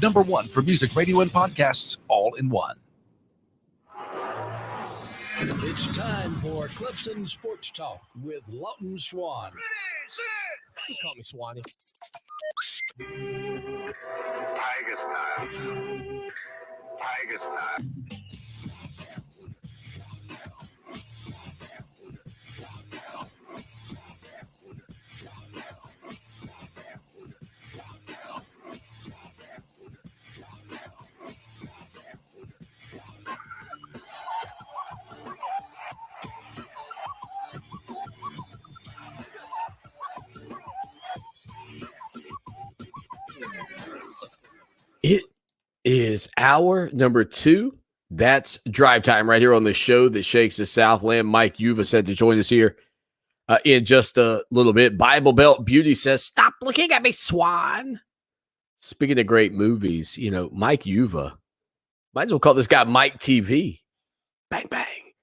#1 for music, radio, and podcasts, all in one. It's time for Clemson Sports Talk with Lawton Swan. Just call me Swanee. Tiger style. Tiger style. It is hour number 2. That's drive time right here on the show that shakes the Southland. Mike Yuva said to join us here in just a little bit. Bible Belt Beauty says, "Stop looking at me, Swan." Speaking of great movies, Mike Yuva, might as well call this guy Mike TV. Bang, bang.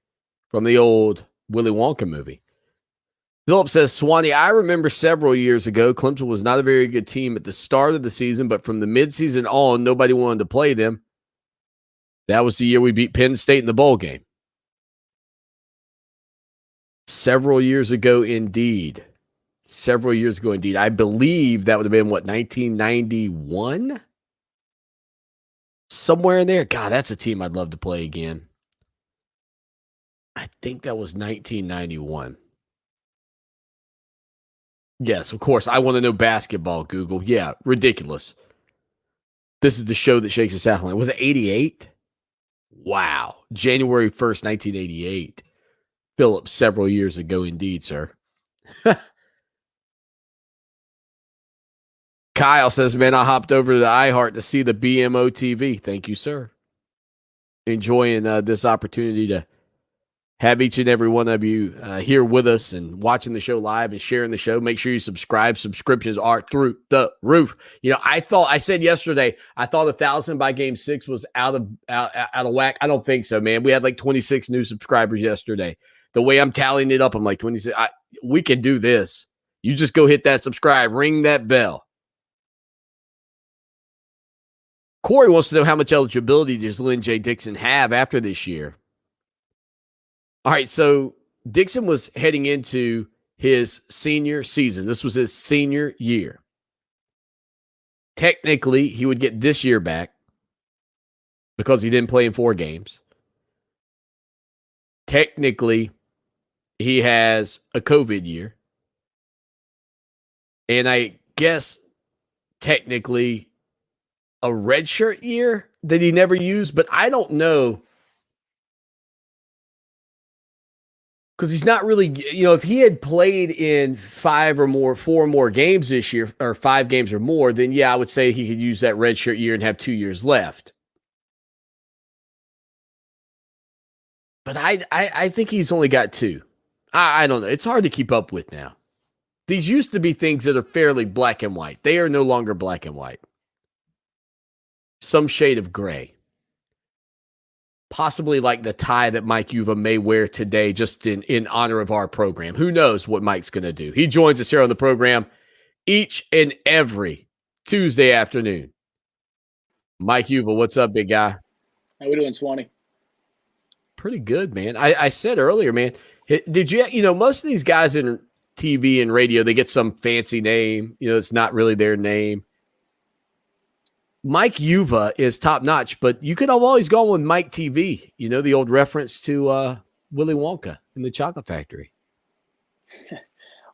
From the old Willy Wonka movie. Philip says, "Swanee, I remember several years ago, Clemson was not a very good team at the start of the season, but from the midseason on, nobody wanted to play them. That was the year we beat Penn State in the bowl game." Several years ago, indeed. I believe that would have been, 1991? Somewhere in there. God, that's a team I'd love to play again. I think that was 1991. Yes, of course. I want to know basketball, Google. Yeah, ridiculous. This is the show that shakes the Southland. Was it 88? Wow. January 1st, 1988. Philip, several years ago indeed, sir. Kyle says, "Man, I hopped over to the iHeart to see the BMO TV." Thank you, sir. Enjoying this opportunity to have each and every one of you here with us and watching the show live and sharing the show. Make sure you subscribe. Subscriptions are through the roof. I said yesterday, I thought 1,000 by game 6 was out of whack. I don't think so, man. We had like 26 new subscribers yesterday. The way I'm tallying it up, I'm like 26. We can do this. You just go hit that subscribe, ring that bell. Corey wants to know how much eligibility does Lynn J. Dixon have after this year? All right, so Dixon was heading into his senior season. This was his senior year. Technically, he would get this year back because he didn't play in 4 games. Technically, he has a COVID year. And I guess technically a redshirt year that he never used, but I don't know. Because he's not really, if he had played in 4 or more games this year, or 5 games or more, then yeah, I would say he could use that redshirt year and have 2 years left. But I think he's only got 2. I don't know. It's hard to keep up with now. These used to be things that are fairly black and white. They are no longer black and white. Some shade of gray. Possibly like the tie that Mike Yuva may wear today just in honor of our program. Who knows what Mike's going to do? He joins us here on the program each and every Tuesday afternoon. Mike Yuva, what's up, big guy? How we doing, Swanee? Pretty good, man. I said earlier, man, did you, most of these guys in TV and radio, they get some fancy name. It's not really their name. Mike Yuva is top notch, but you could have always gone with Mike TV. The old reference to Willy Wonka in the Chocolate Factory.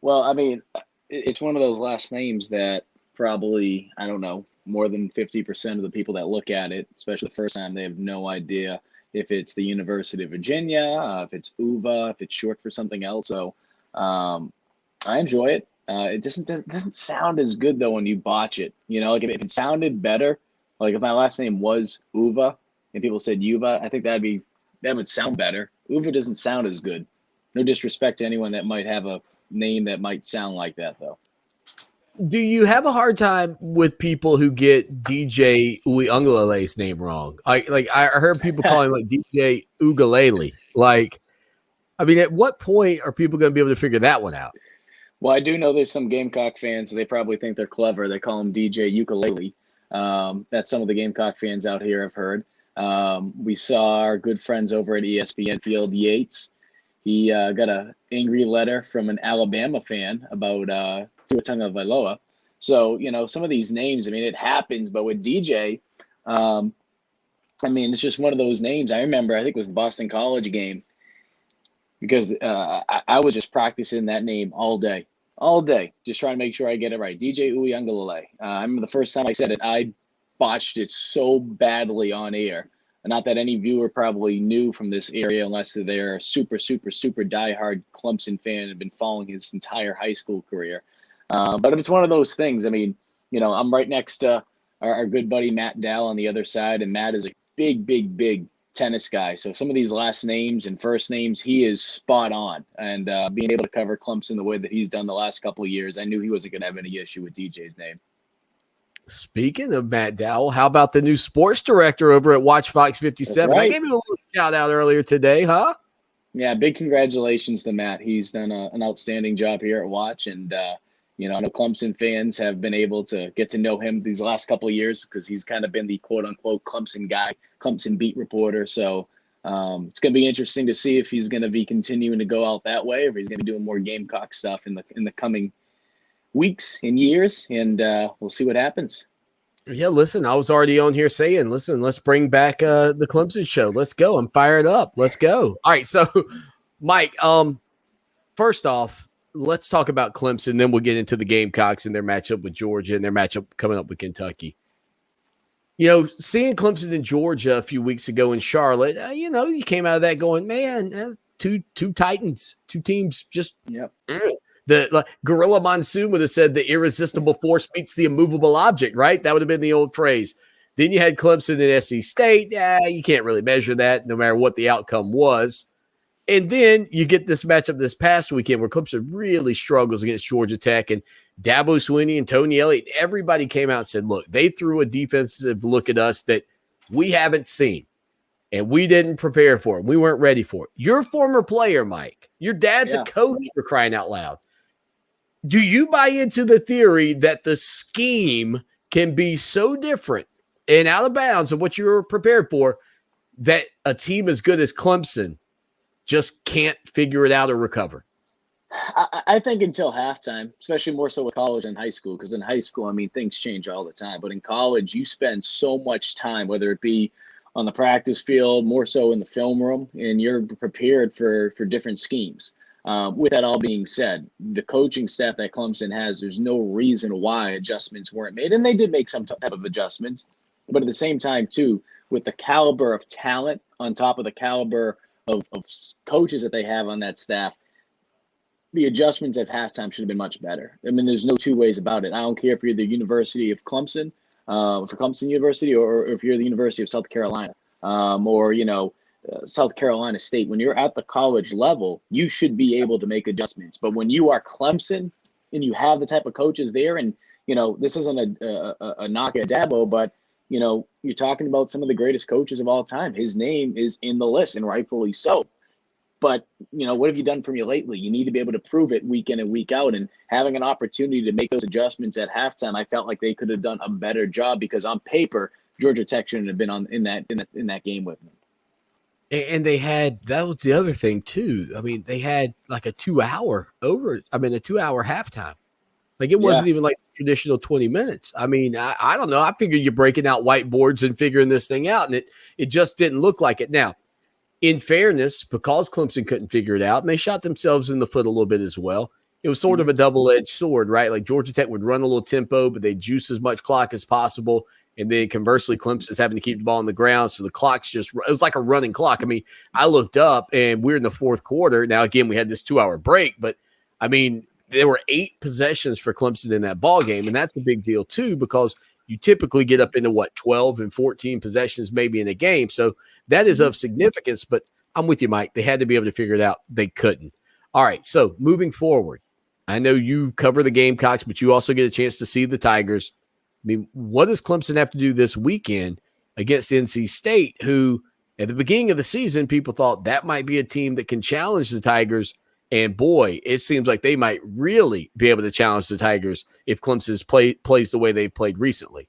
Well, I mean, it's one of those last names that probably, I don't know, more than 50% of the people that look at it, especially the first time, they have no idea if it's the University of Virginia, if it's UVA, if it's short for something else. So I enjoy it. It doesn't sound as good, though, when you botch it. Like if it sounded better, like if my last name was Uva and people said Yuva, I think that would sound better. Uva doesn't sound as good. No disrespect to anyone that might have a name that might sound like that, though. Do you have a hard time with people who get DJ Uiagalele's name wrong? I heard people calling him like DJ Ugalele. At what point are people going to be able to figure that one out? Well, I do know there's some Gamecock fans. They probably think they're clever. They call him DJ Ukulele. that some of the Gamecock fans out here have heard. We saw our good friends over at ESPN, Field Yates. He got an angry letter from an Alabama fan about Tua Tagovailoa. So, some of these names, I mean, it happens, but with DJ, I mean, it's just one of those names. I remember, I think it was the Boston College game, because I was just practicing that name all day, just trying to make sure I get it right. DJ Uiagalelei. I remember the first time I said it, I botched it so badly on air. Not that any viewer probably knew from this area, unless they're a super, super, super diehard Clemson fan and have been following his entire high school career. But it's one of those things. I mean, I'm right next to our good buddy Matt Dow on the other side, and Matt is a big, big, big tennis guy. So some of these last names and first names, he is spot on. And being able to cover Clemson the way that he's done the last couple of years, I knew he wasn't going to have any issue with DJ's name. Speaking of Matt Dowell, how about the new sports director over at Watch Fox 57? Right. I gave him a little shout out earlier today, huh? Yeah, big congratulations to Matt. He's done an outstanding job here at Watch. And, I know Clemson fans have been able to get to know him these last couple of years because he's kind of been the quote-unquote Clemson guy, Clemson beat reporter. So it's going to be interesting to see if he's going to be continuing to go out that way, or if he's going to be doing more Gamecock stuff in the coming weeks and years, and we'll see what happens. Yeah, listen, I was already on here saying, listen, let's bring back the Clemson show. Let's go. I'm fired up. Let's go. All right, so Mike, first off, let's talk about Clemson, then we'll get into the Gamecocks and their matchup with Georgia and their matchup coming up with Kentucky. Seeing Clemson and Georgia a few weeks ago in Charlotte, you came out of that going, man, two Titans, two teams just The Gorilla Monsoon would have said the irresistible force meets the immovable object, right? That would have been the old phrase. Then you had Clemson and SC State. Yeah, you can't really measure that no matter what the outcome was. And then you get this matchup this past weekend where Clemson really struggles against Georgia Tech, and Dabo Swinney and Tony Elliott, everybody came out and said, look, they threw a defensive look at us that we haven't seen, and we didn't prepare for it. We weren't ready for it. You're a former player, Mike. Your dad's a coach, for crying out loud. Do you buy into the theory that the scheme can be so different and out of bounds of what you were prepared for that a team as good as Clemson just can't figure it out or recover? I think until halftime, especially more so with college and high school, because in high school, I mean, things change all the time. But in college, you spend so much time, whether it be on the practice field, more so in the film room, and you're prepared for different schemes. With that all being said, the coaching staff that Clemson has, there's no reason why adjustments weren't made. And they did make some type of adjustments. But at the same time, too, with the caliber of talent on top of the caliber of coaches that they have on that staff, the adjustments at halftime should have been much better. I mean, there's no two ways about it. I don't care if you're the University of Clemson, for Clemson University, or if you're the University of South Carolina, or, South Carolina State. When you're at the college level, you should be able to make adjustments. But when you are Clemson and you have the type of coaches there, and, this isn't a knock at Dabo, but, you're talking about some of the greatest coaches of all time. His name is in the list, and rightfully so. But, what have you done for me lately? You need to be able to prove it week in and week out. And having an opportunity to make those adjustments at halftime, I felt like they could have done a better job, because on paper, Georgia Tech shouldn't have been in that game with them. And they had, that was the other thing too. I mean, they had like a 2-hour halftime. Like it wasn't even like traditional 20 minutes. I mean, I don't know. I figured you're breaking out whiteboards and figuring this thing out, and it just didn't look like it. Now, in fairness, because Clemson couldn't figure it out, and they shot themselves in the foot a little bit as well, it was sort of a double-edged sword, right? Like Georgia Tech would run a little tempo, but they juice as much clock as possible. And then conversely, Clemson's having to keep the ball on the ground. So the clock's it was like a running clock. I mean, I looked up and we're in the fourth quarter. Now, again, we had this 2-hour break, but I mean, there were 8 possessions for Clemson in that ball game. And that's a big deal too, because you typically get up into 12 and 14 possessions maybe in a game. So that is of significance, but I'm with you, Mike. They had to be able to figure it out. They couldn't. All right. So moving forward, I know you cover the Gamecocks, but you also get a chance to see the Tigers. I mean, what does Clemson have to do this weekend against NC State, who at the beginning of the season, people thought that might be a team that can challenge the Tigers? And boy, it seems like they might really be able to challenge the Tigers if Clemson plays the way they've played recently.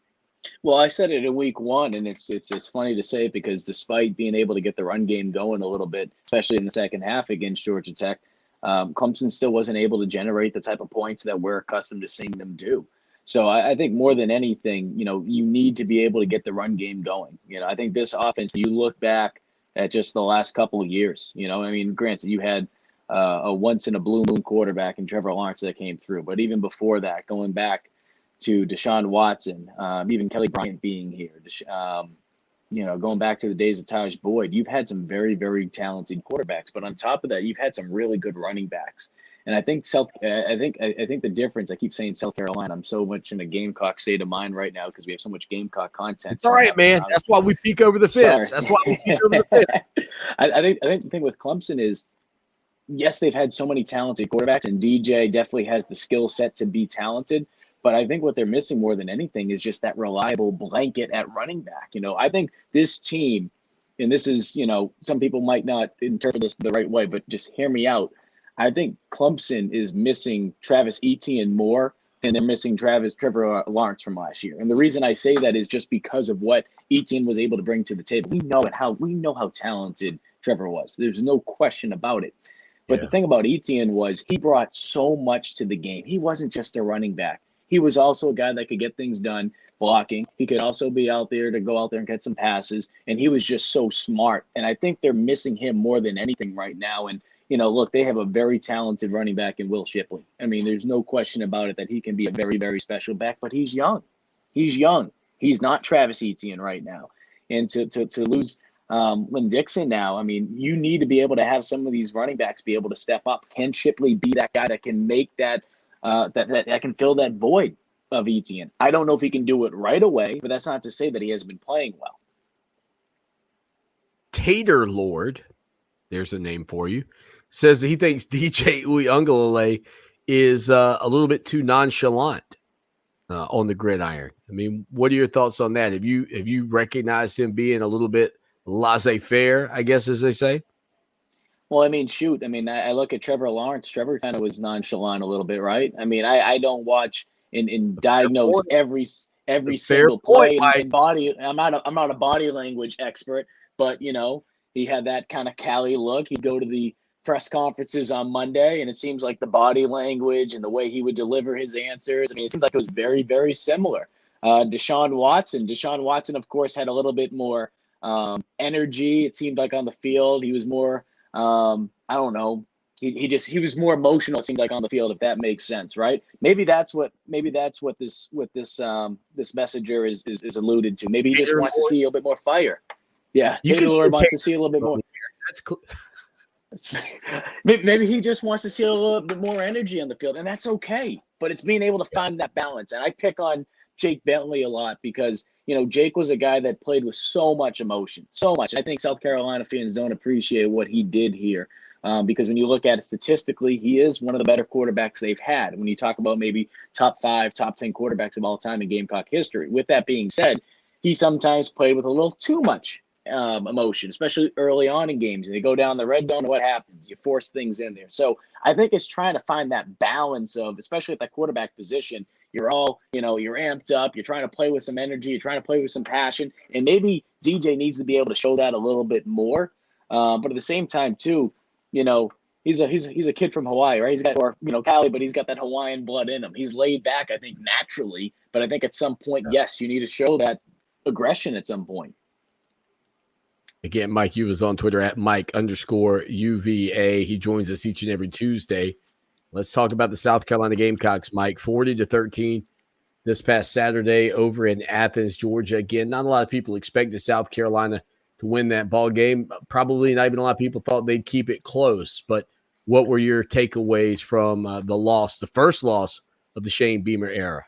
Well, I said it in week one, and it's funny to say it because despite being able to get the run game going a little bit, especially in the second half against Georgia Tech, Clemson still wasn't able to generate the type of points that we're accustomed to seeing them do. So I think more than anything, you need to be able to get the run game going. I think this offense, you look back at just the last couple of years, I mean, granted, you had a once in a blue moon quarterback in Trevor Lawrence that came through, but even before that, going back to Deshaun Watson, even Kelly Bryant being here, going back to the days of Taj Boyd, you've had some very, very talented quarterbacks. But on top of that, you've had some really good running backs. And I think the difference. I keep saying South Carolina. I'm so much in a Gamecock state of mind right now because we have so much Gamecock content. It's all right, man. That's why we peek over the fence. Sorry. That's why we peek over the fence. I think the thing with Clemson is, yes, they've had so many talented quarterbacks, and DJ definitely has the skill set to be talented. But I think what they're missing more than anything is just that reliable blanket at running back. I think this team, and this is, some people might not interpret this the right way, but just hear me out. I think Clemson is missing Travis Etienne more than they're missing Trevor Lawrence from last year. And the reason I say that is just because of what Etienne was able to bring to the table. We know how talented Trevor was. There's no question about it. But the thing about Etienne was he brought so much to the game. He wasn't just a running back. He was also a guy that could get things done blocking. He could also be out there to go out there and get some passes. And he was just so smart. And I think they're missing him more than anything right now. And, look, they have a very talented running back in Will Shipley. I mean, there's no question about it that he can be a very, very special back, but he's young. He's young. He's not Travis Etienne right now. And to lose Lynn Dixon now, I mean, you need to be able to have some of these running backs be able to step up. Can Shipley be that guy that can make that that can fill that void of Etienne? I don't know if he can do it right away, but that's not to say that he hasn't been playing well. Tater Lord, there's a name for you, says that he thinks DJ Uiagalelei is a little bit too nonchalant on the gridiron. I mean, what are your thoughts on that? Have you recognized him being a little bit laissez-faire, I guess, as they say? Well, I mean, shoot. I mean, I look at Trevor Lawrence. Trevor kind of was nonchalant a little bit, right? I mean, I don't watch and diagnose every single play and body. I'm not a body language expert, but he had that kind of Cali look. He'd go to the press conferences on Monday, and it seems like the body language and the way he would deliver his answers. I mean, it seemed like it was very, very similar. Deshaun Watson, of course, had a little bit more energy. It seemed like on the field, he was more. I don't know. He was more emotional. It seemed like on the field, if that makes sense, right? Maybe that's what this messenger is alluded to. Maybe he just wants to see a little bit more fire. Yeah, Taylor Lord wants to see a little bit more. Maybe he just wants to see a little bit more energy on the field, and that's okay. But it's being able to find that balance. And I pick on Jake Bentley a lot because Jake was a guy that played with so much emotion, so much. I think South Carolina fans don't appreciate what he did here because when you look at it statistically, he is one of the better quarterbacks they've had. When you talk about maybe top 5, top 10 quarterbacks of all time in Gamecock history. With that being said, he sometimes played with a little too much emotion, especially early on in games. And they go down the red zone, what happens? You force things in there. So I think it's trying to find that balance of, especially at that quarterback position, you're all, you're amped up. You're trying to play with some energy. You're trying to play with some passion. And maybe DJ needs to be able to show that a little bit more. But at the same time, too, he's a kid from Hawaii, right? He's got, Cali, but he's got that Hawaiian blood in him. He's laid back, I think, naturally. But I think at some point, yes, you need to show that aggression at some point. Again, Mike Uva's on Twitter at Mike_UVA. He joins us each and every Tuesday. Let's talk about the South Carolina Gamecocks, Mike. 40-13 this past Saturday over in Athens, Georgia. Again, not a lot of people expected South Carolina to win that ball game. Probably not even a lot of people thought they'd keep it close. But what were your takeaways from the first loss of the Shane Beamer era?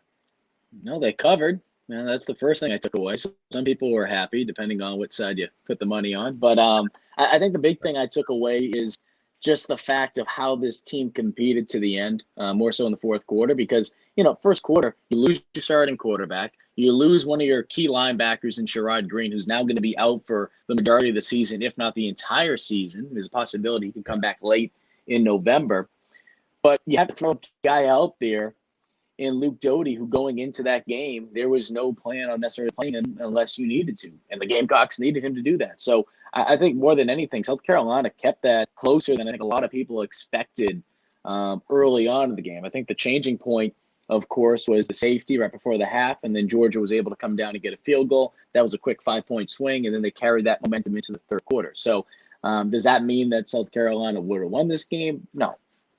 No, they covered. Man, that's the first thing I took away. So some people were happy, depending on which side you put the money on. But I think the big thing I took away is just the fact of how this team competed to the end, more so in the fourth quarter. Because, first quarter, you lose your starting quarterback. You lose one of your key linebackers in Sherrod Green, who's now going to be out for the majority of the season, if not the entire season. There's a possibility he can come back late in November. But you have to throw a guy out there in Luke Doty, who going into that game, there was no plan on necessarily playing him unless you needed to. And the Gamecocks needed him to do that. So I think more than anything, South Carolina kept that closer than I think a lot of people expected early on in the game. I think the changing point, of course, was the safety right before the half, and then Georgia was able to come down and get a field goal. That was a quick 5-point swing, and then they carried that momentum into the third quarter. So does that mean that South Carolina would have won this game? No.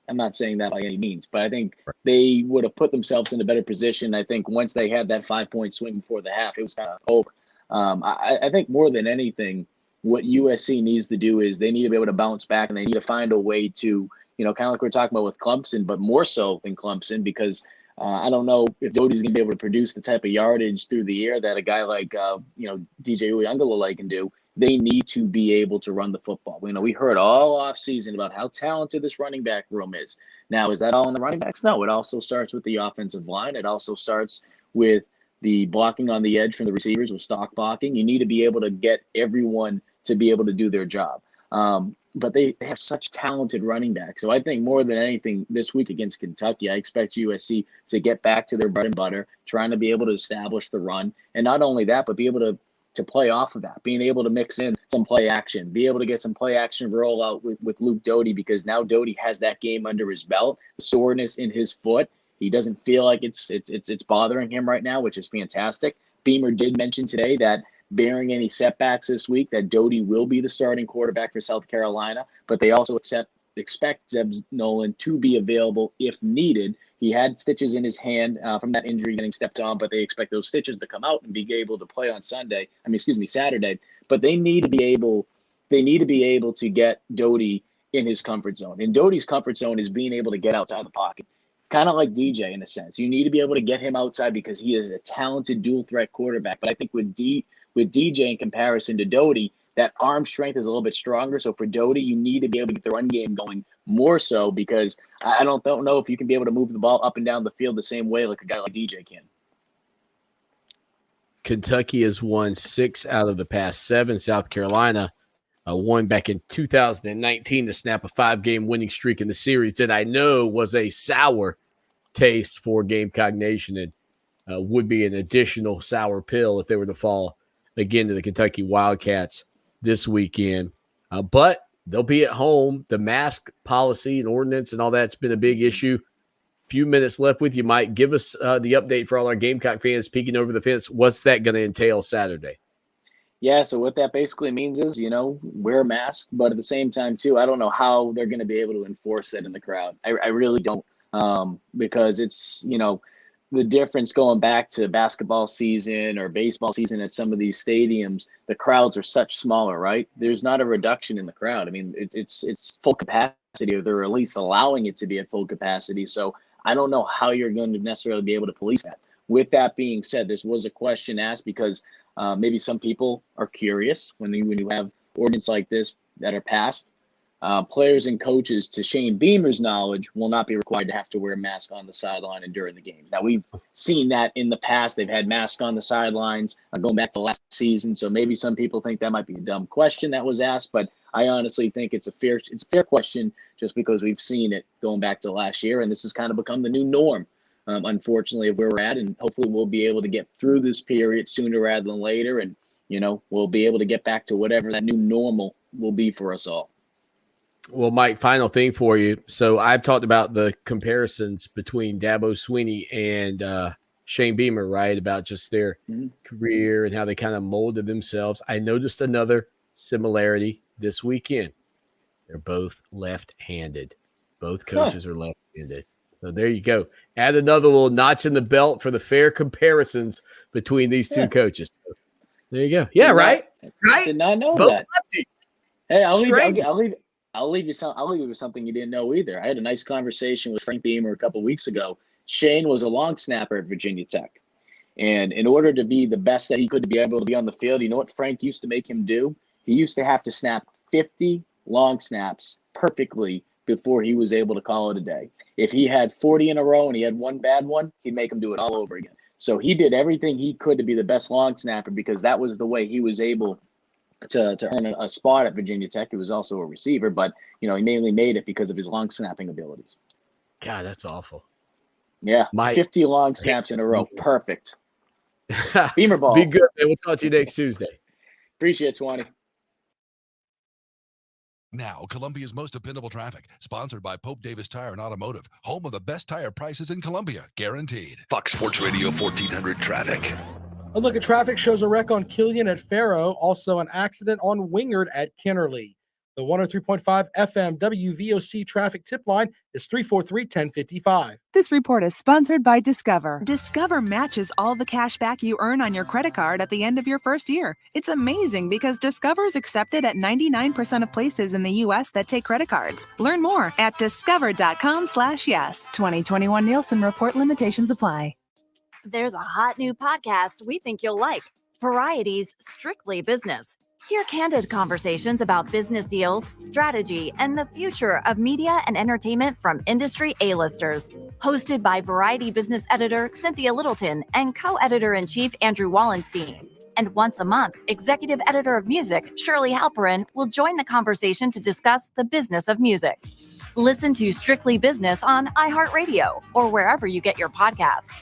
I'm not saying that by any means, but I think they would have put themselves in a better position. I think once they had that 5-point swing before the half, it was kind of over. I think more than anything, what USC needs to do is they need to be able to bounce back, and they need to find a way to, kind of like we're talking about with Clemson, but more so than Clemson, because I don't know if Doty's going to be able to produce the type of yardage through the air that a guy like, DJ Uiagalelei can do. They need to be able to run the football. We heard all offseason about how talented this running back room is. Now, is that all in the running backs? No, it also starts with the offensive line. It also starts with the blocking on the edge from the receivers with stock blocking. You need to be able to get everyone to be able to do their job. But they have such talented running backs. So I think more than anything this week against Kentucky, I expect USC to get back to their bread and butter, trying to be able to establish the run. And not only that, but be able to play off of that, being able to mix in some play action, be able to get some play action rollout with Luke Doty, because now Doty has that game under his belt, the soreness in his foot. He doesn't feel like it's bothering him right now, which is fantastic. Beamer did mention today that bearing any setbacks this week, that Doty will be the starting quarterback for South Carolina, but they also expect Zeb Nolan to be available if needed. He had stitches in his hand from that injury getting stepped on, but they expect those stitches to come out and be able to play on Saturday. But they need to be able to get Doty in his comfort zone. And Doty's comfort zone is being able to get outside the pocket. Kind of like DJ in a sense. You need to be able to get him outside because he is a talented dual threat quarterback. But I think with DJ in comparison to Doty, that arm strength is a little bit stronger. So for Doty, you need to be able to get the run game going more so, because I don't know if you can be able to move the ball up and down the field the same way like a guy like DJ can. Kentucky has won 6 out of the past 7. South Carolina won back in 2019 to snap a 5-game winning streak in the series that I know was a sour taste for Gamecock Nation and would be an additional sour pill if they were to fall again to the Kentucky Wildcats this weekend. But they'll be at home. The mask policy and ordinance and all that's been a big issue. Few minutes left with you, Mike. Give us the update for all our Gamecock fans peeking over the fence. What's that going to entail Saturday? Yeah, so what that basically means is, wear a mask, but at the same time, too, I don't know how they're going to be able to enforce that in the crowd. I really don't, because it's, the difference going back to basketball season or baseball season at some of these stadiums, the crowds are such smaller, right? There's not a reduction in the crowd. I mean, it's full capacity, or they're at least allowing it to be at full capacity. So I don't know how you're going to necessarily be able to police that. With that being said, this was a question asked because maybe some people are curious when you have ordinance like this that are passed. Players and coaches, to Shane Beamer's knowledge, will not be required to have to wear a mask on the sideline and during the game. Now, we've seen that in the past. They've had masks on the sidelines going back to last season. So maybe some people think that might be a dumb question that was asked, but I honestly think it's a fair question just because we've seen it going back to last year, and this has kind of become the new norm, unfortunately, of where we're at, and hopefully we'll be able to get through this period sooner rather than later, and, we'll be able to get back to whatever that new normal will be for us all. Well, Mike, final thing for you. So I've talked about the comparisons between Dabo Swinney and Shane Beamer, right, about just their career and how they kind of molded themselves. I noticed another similarity this weekend. They're both left-handed. Both coaches are left-handed. So there you go. Add another little notch in the belt for the fair comparisons between these two coaches. So there you go. Yeah, right? Did not know both that. Lefties. Hey, I'll leave you with something you didn't know either. I had a nice conversation with Frank Beamer a couple of weeks ago. Shane was a long snapper at Virginia Tech. And in order to be the best that he could to be able to be on the field, you know what Frank used to make him do? He used to have to snap 50 long snaps perfectly before he was able to call it a day. If he had 40 in a row and he had one bad one, he'd make him do it all over again. So he did everything he could to be the best long snapper because that was the way he was able to earn a spot at Virginia Tech. He was also a receiver, but he mainly made it because of his long snapping abilities. God, that's awful. Yeah, Mike. 50 long snaps in a row. Perfect. Beamer ball. Be good, man. We'll talk to you next Tuesday. Appreciate it, Swanee. Now, Columbia's most dependable traffic, sponsored by Pope Davis Tire and Automotive, home of the best tire prices in Columbia, guaranteed. Fox Sports Radio 1400 traffic. A look at traffic shows a wreck on Killian at Faro, also an accident on Wingard at Kennerly. The 103.5 FM WVOC traffic tip line is 343-1055. This report is sponsored by Discover. Discover matches all the cash back you earn on your credit card at the end of your first year. It's amazing because Discover is accepted at 99% of places in the U.S. that take credit cards. Learn more at discover.com/yes. 2021 Nielsen report limitations apply. There's a hot new podcast we think you'll like. Variety's Strictly Business. Hear candid conversations about business deals, strategy, and the future of media and entertainment from industry A-listers. Hosted by Variety business editor Cynthia Littleton and co-editor-in-chief Andrew Wallenstein. And once a month, executive editor of music Shirley Halperin will join the conversation to discuss the business of music. Listen to Strictly Business on iHeartRadio or wherever you get your podcasts.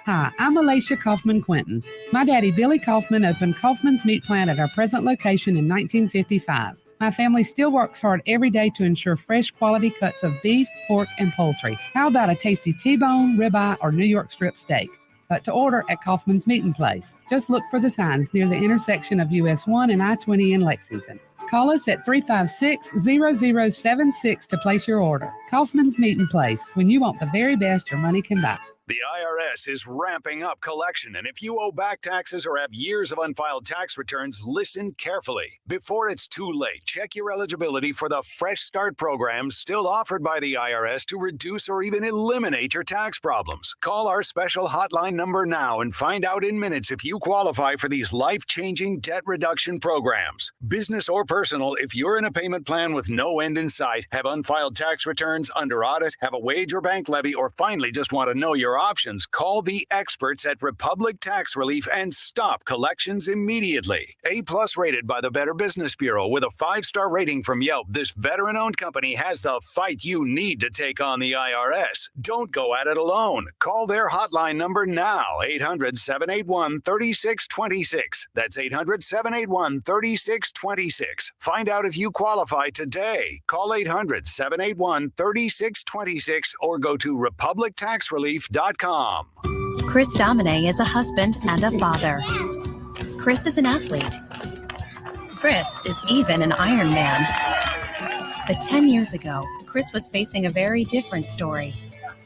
Hi, I'm Alicia Kaufman Quinton. My daddy, Billy Kaufman, opened Kaufman's Meat Plant at our present location in 1955. My family still works hard every day to ensure fresh quality cuts of beef, pork, and poultry. How about a tasty T-bone, ribeye, or New York strip steak? But to order at Kaufman's Meat Place. Just look for the signs near the intersection of US 1 and I-20 in Lexington. Call us at 356-0076 to place your order. Kaufman's Meat Place, when you want the very best your money can buy. The IRS is ramping up collection, and if you owe back taxes or have years of unfiled tax returns, listen carefully. Before it's too late, check your eligibility for the Fresh Start program still offered by the IRS to reduce or even eliminate your tax problems. Call our special hotline number now and find out in minutes if you qualify for these life-changing debt reduction programs. Business or personal, if you're in a payment plan with no end in sight, have unfiled tax returns, under audit, have a wage or bank levy, or finally just want to know your options, call the experts at Republic Tax Relief and stop collections immediately. A+ rated by the Better Business Bureau with a 5-star rating from Yelp, this veteran-owned company has the fight you need to take on the IRS. Don't go at it alone. Call their hotline number now, 800-781-3626. That's 800-781-3626. Find out if you qualify today. Call 800-781-3626 or go to republictaxrelief.com. Chris Domine is a husband and a father. Chris is an athlete. Chris is even an Ironman. But 10 years ago, Chris was facing a very different story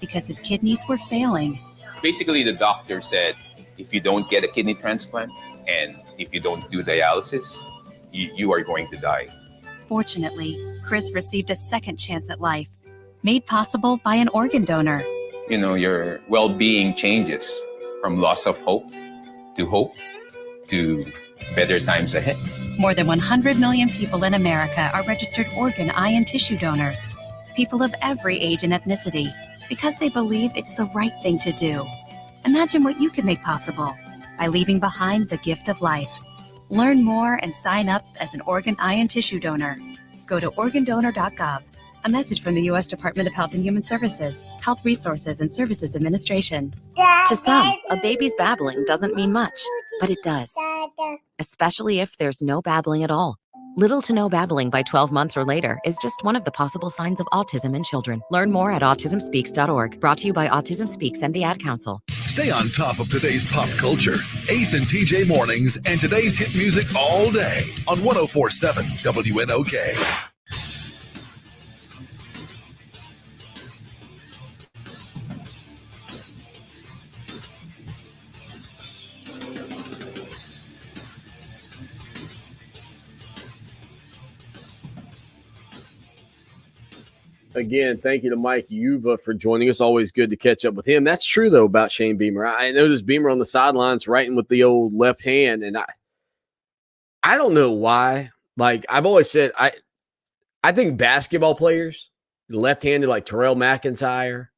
because his kidneys were failing. Basically, the doctor said, if you don't get a kidney transplant and if you don't do dialysis, you are going to die. Fortunately, Chris received a second chance at life, made possible by an organ donor. You know, your well-being changes from loss of hope to better times ahead. More than 100 million people in America are registered organ, eye, and tissue donors. People of every age and ethnicity, because they believe it's the right thing to do. Imagine what you can make possible by leaving behind the gift of life. Learn more and sign up as an organ, eye, and tissue donor. Go to organdonor.gov. A message from the U.S. Department of Health and Human Services, Health Resources and Services Administration. To some, a baby's babbling doesn't mean much, but it does. Especially if there's no babbling at all. Little to no babbling by 12 months or later is just one of the possible signs of autism in children. Learn more at autismspeaks.org. Brought to you by Autism Speaks and the Ad Council. Stay on top of today's pop culture. Ace and TJ Mornings and today's hit music all day on 104.7 WNOK. Again, thank you to Mike Yuva for joining us. Always good to catch up with him. That's true, though, about Shane Beamer. I noticed Beamer on the sidelines writing with the old left hand, and I don't know why. Like, I've always said, I think basketball players, left-handed like Terrell McIntyre,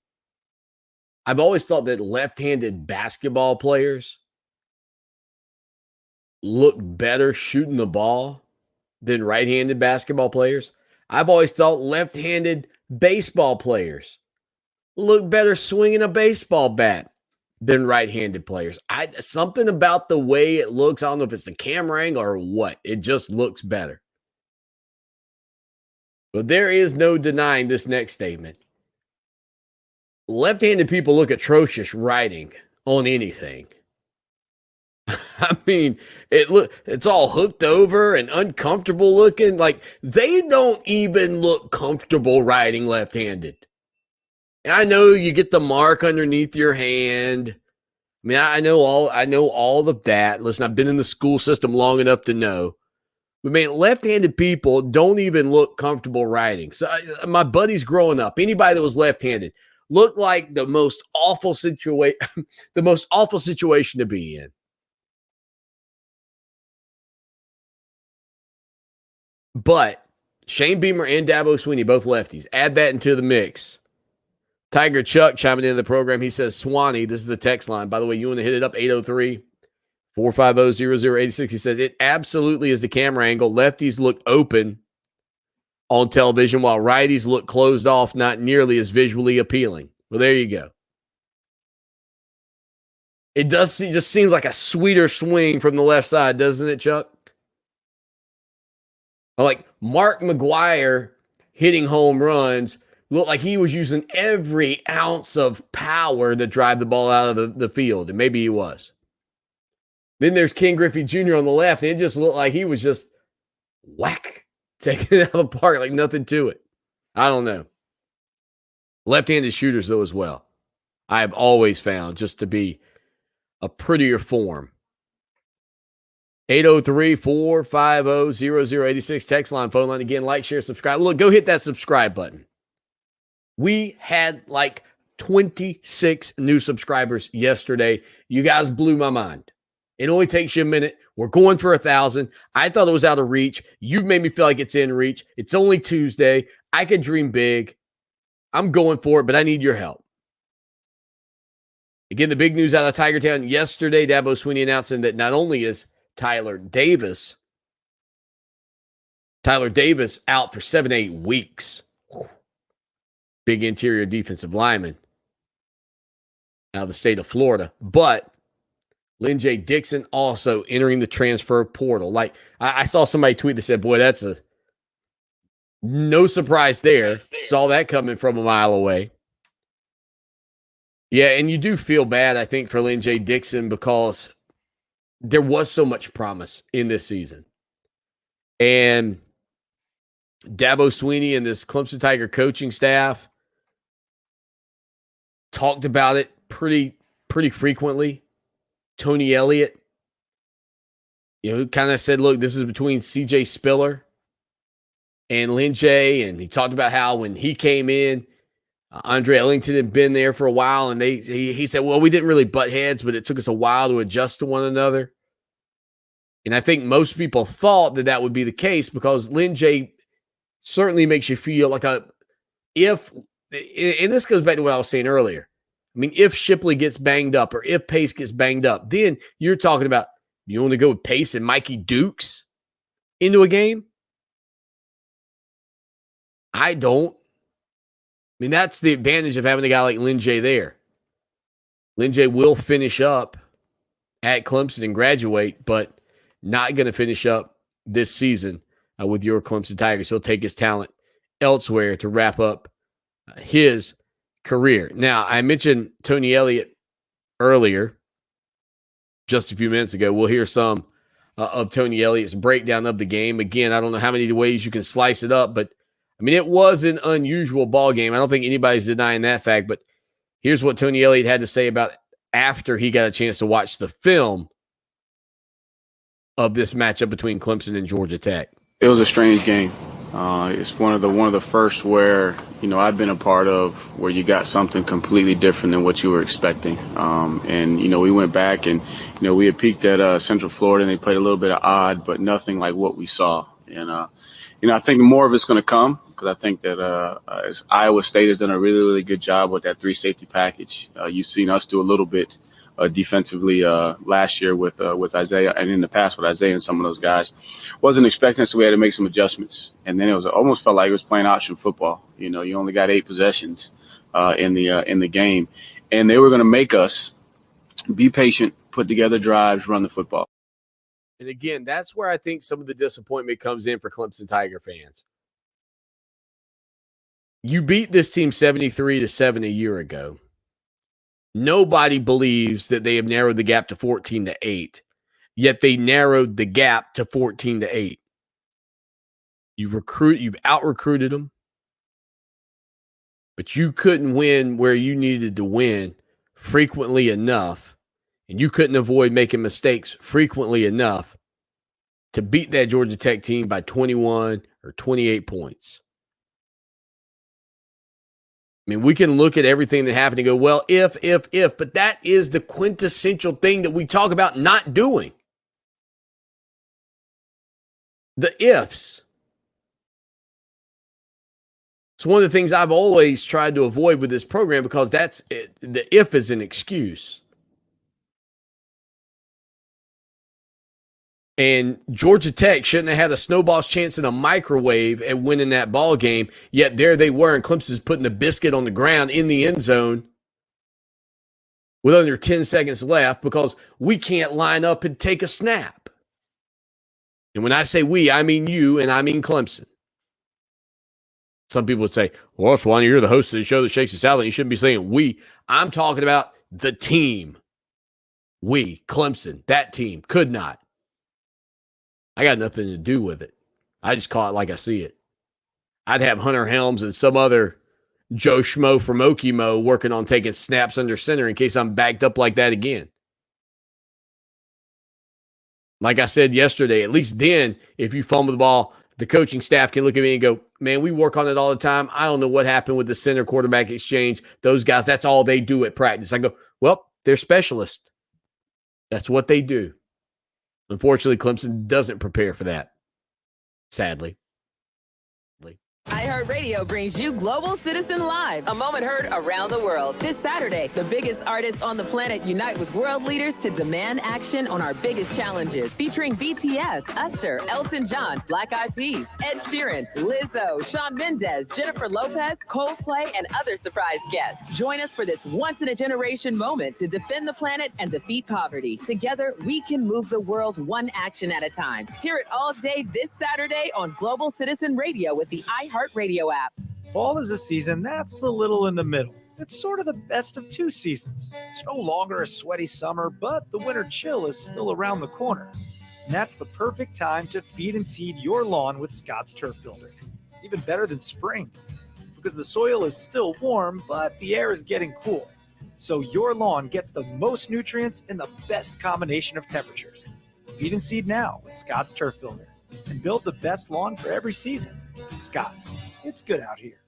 I've always thought that left-handed basketball players look better shooting the ball than right-handed basketball players. I've always thought left-handed baseball players look better swinging a baseball bat than right-handed players. Something about the way it looks, I don't know if it's the camera angle or what. It just looks better. But there is no denying this next statement. Left-handed people look atrocious writing on anything. I mean, it's all hooked over and uncomfortable looking. Like, they don't even look comfortable writing left-handed. And I know you get the mark underneath your hand. I mean, I know all of that. Listen, I've been in the school system long enough to know. But man, left-handed people don't even look comfortable writing. So my buddies growing up, anybody that was left-handed, looked like the most awful situation to be in. But Shane Beamer and Dabo Swinney, both lefties. Add that into the mix. Tiger Chuck chiming into the program. He says, Swanee, this is the text line. By the way, you want to hit it up, 803-450-0086. He says, it absolutely is the camera angle. Lefties look open on television while righties look closed off, not nearly as visually appealing. Well, there you go. It just seems like a sweeter swing from the left side, doesn't it, Chuck? Like Mark McGwire hitting home runs looked like he was using every ounce of power to drive the ball out of the field, and maybe he was. Then there's Ken Griffey Jr. on the left, and it just looked like he was just whack, taking it out of the park like nothing to it. I don't know. Left-handed shooters, though, as well, I have always found just to be a prettier form. 803-450-0086 text line, phone line. Again, like, share, subscribe. Look, go hit that subscribe button. We had like 26 new subscribers yesterday. You guys blew my mind. It only takes you a minute. We're going for 1,000. I thought it was out of reach. You've made me feel like it's in reach. It's only Tuesday. I could dream big. I'm going for it, but I need your help. Again, the big news out of Tiger Town yesterday, Dabo Swinney announcing that not only is Tyler Davis out for 7 to 8 weeks. Big interior defensive lineman out of the state of Florida. But Lynn J. Dixon also entering the transfer portal. Like, I saw somebody tweet that said, boy, that's no surprise there. Saw that coming from a mile away. Yeah, and you do feel bad, I think, for Lynn J. Dixon because there was so much promise in this season. And Dabo Swinney and this Clemson Tiger coaching staff talked about it pretty frequently. Tony Elliott, kind of said, look, this is between C.J. Spiller and Lynn J. And he talked about how when he came in, Andre Ellington had been there for a while, and he said, well, we didn't really butt heads, but it took us a while to adjust to one another. And I think most people thought that would be the case because Lynn J. certainly makes you feel like and this goes back to what I was saying earlier. I mean, if Shipley gets banged up or if Pace gets banged up, then you're talking about you want to go with Pace and Mikey Dukes into a game? I don't. I mean, that's the advantage of having a guy like Lynn J. there. Lynn J. will finish up at Clemson and graduate, but not going to finish up this season with your Clemson Tigers. He'll take his talent elsewhere to wrap up his career. Now, I mentioned Tony Elliott earlier, just a few minutes ago. We'll hear some of Tony Elliott's breakdown of the game. Again, I don't know how many ways you can slice it up, but I mean, it was an unusual ball game. I don't think anybody's denying that fact, but here's what Tony Elliott had to say about after he got a chance to watch the film of this matchup between Clemson and Georgia Tech. It was a strange game. It's one of the first where, I've been a part of where you got something completely different than what you were expecting. And we went back and, we had peaked at Central Florida and they played a little bit of odd, but nothing like what we saw. And, I think more of it's going to come because I think that Iowa State has done a really, really good job with that 3-safety package. You've seen us do a little bit defensively last year with Isaiah and in the past with Isaiah and some of those guys. Wasn't expecting it, so we had to make some adjustments. And then it almost felt like it was playing option football. You only got 8 possessions. in the game, and they were going to make us be patient, put together drives, run the football. And again, that's where I think some of the disappointment comes in for Clemson Tiger fans. You beat this team 73-7 a year ago. Nobody believes that they have narrowed the gap to 14-8, yet they narrowed the gap to 14-8. You've out-recruited them, but you couldn't win where you needed to win frequently enough, and you couldn't avoid making mistakes frequently enough to beat that Georgia Tech team by 21 or 28 points. I mean, we can look at everything that happened and go, well, if, but that is the quintessential thing that we talk about not doing. The ifs. It's one of the things I've always tried to avoid with this program because that's it. The if is an excuse. And Georgia Tech shouldn't have had a snowball's chance in a microwave at winning that ball game, yet there they were, and Clemson's putting the biscuit on the ground in the end zone with under 10 seconds left because we can't line up and take a snap. And when I say we, I mean you and I mean Clemson. Some people would say, well, Swan, you're the host of the show that shakes the South, and you shouldn't be saying we. I'm talking about the team. We, Clemson, that team, could not. I got nothing to do with it. I just call it like I see it. I'd have Hunter Helms and some other Joe Schmo from Okemo working on taking snaps under center in case I'm backed up like that again. Like I said yesterday, at least then, if you fumble the ball, the coaching staff can look at me and go, man, we work on it all the time. I don't know what happened with the center quarterback exchange. Those guys, that's all they do at practice. I go, well, they're specialists. That's what they do. Unfortunately, Clemson doesn't prepare for that, sadly. iHeartRadio brings you Global Citizen Live, a moment heard around the world. This Saturday, the biggest artists on the planet unite with world leaders to demand action on our biggest challenges, featuring BTS, Usher, Elton John, Black Eyed Peas, Ed Sheeran, Lizzo, Shawn Mendes, Jennifer Lopez, Coldplay, and other surprise guests. Join us for this once-in-a-generation moment to defend the planet and defeat poverty. Together, we can move the world one action at a time. Hear it all day this Saturday on Global Citizen Radio with the iHeartRadio app. Fall is a season that's a little in the middle. It's sort of the best of two seasons. It's no longer a sweaty summer, but the winter chill is still around the corner. And that's the perfect time to feed and seed your lawn with Scott's Turf Builder. Even better than spring, because the soil is still warm, but the air is getting cool. So your lawn gets the most nutrients in the best combination of temperatures. Feed and seed now with Scott's Turf Builder and build the best lawn for every season. Scott's, it's good out here.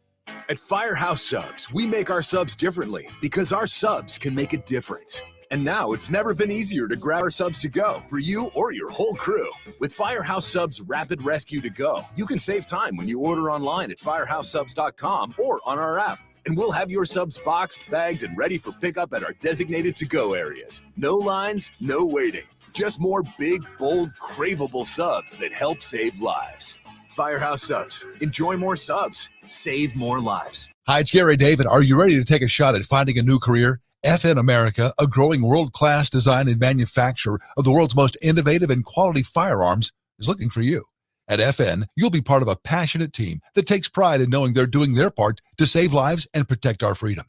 At Firehouse Subs, we make our subs differently because our subs can make a difference. And now it's never been easier to grab our subs to go for you or your whole crew. With Firehouse Subs Rapid Rescue to Go, you can save time when you order online at firehousesubs.com or on our app. And we'll have your subs boxed, bagged, and ready for pickup at our designated to-go areas. No lines, no waiting. Just more big, bold, craveable subs that help save lives. Firehouse Subs. Enjoy more subs. Save more lives. Hi, it's Gary David. Are you ready to take a shot at finding a new career? FN America, a growing world-class design and manufacturer of the world's most innovative and quality firearms, is looking for you. At FN, you'll be part of a passionate team that takes pride in knowing they're doing their part to save lives and protect our freedom.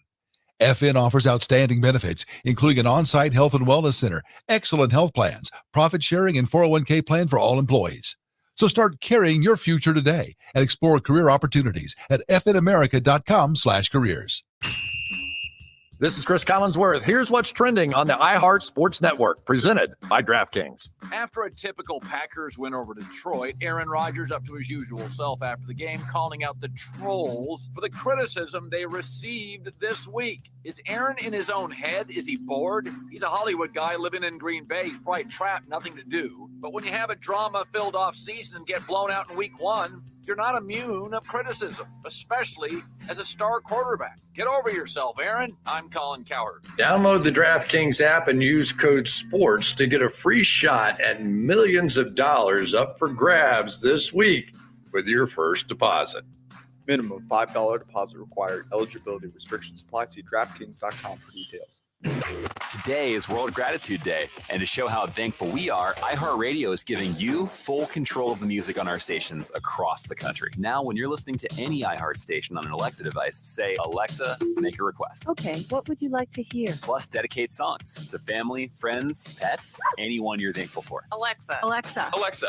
FN offers outstanding benefits, including an on-site health and wellness center, excellent health plans, profit sharing, and 401k plan for all employees. So start carrying your future today and explore career opportunities at fnamerica.com/careers. This is Chris Collinsworth. Here's what's trending on the iHeart Sports Network, presented by DraftKings. After a typical Packers win over Detroit, Aaron Rodgers up to his usual self after the game, calling out the trolls for the criticism they received this week. Is Aaron in his own head? Is he bored? He's a Hollywood guy living in Green Bay. He's probably trapped, nothing to do. But when you have a drama-filled off-season and get blown out in week one, you're not immune of criticism, especially as a star quarterback. Get over yourself, Aaron. I'm Colin Cowherd. Download the DraftKings app and use code SPORTS to get a free shot at millions of dollars up for grabs this week with your first deposit. Minimum $5 deposit required. Eligibility restrictions apply. See DraftKings.com for details. Today is World Gratitude Day, and to show how thankful we are, iHeartRadio is giving you full control of the music on our stations across the country. Now, when you're listening to any iHeart station on an Alexa device, say, Alexa, make a request. Okay, what would you like to hear? Plus, dedicate songs to family, friends, pets, anyone you're thankful for. Alexa,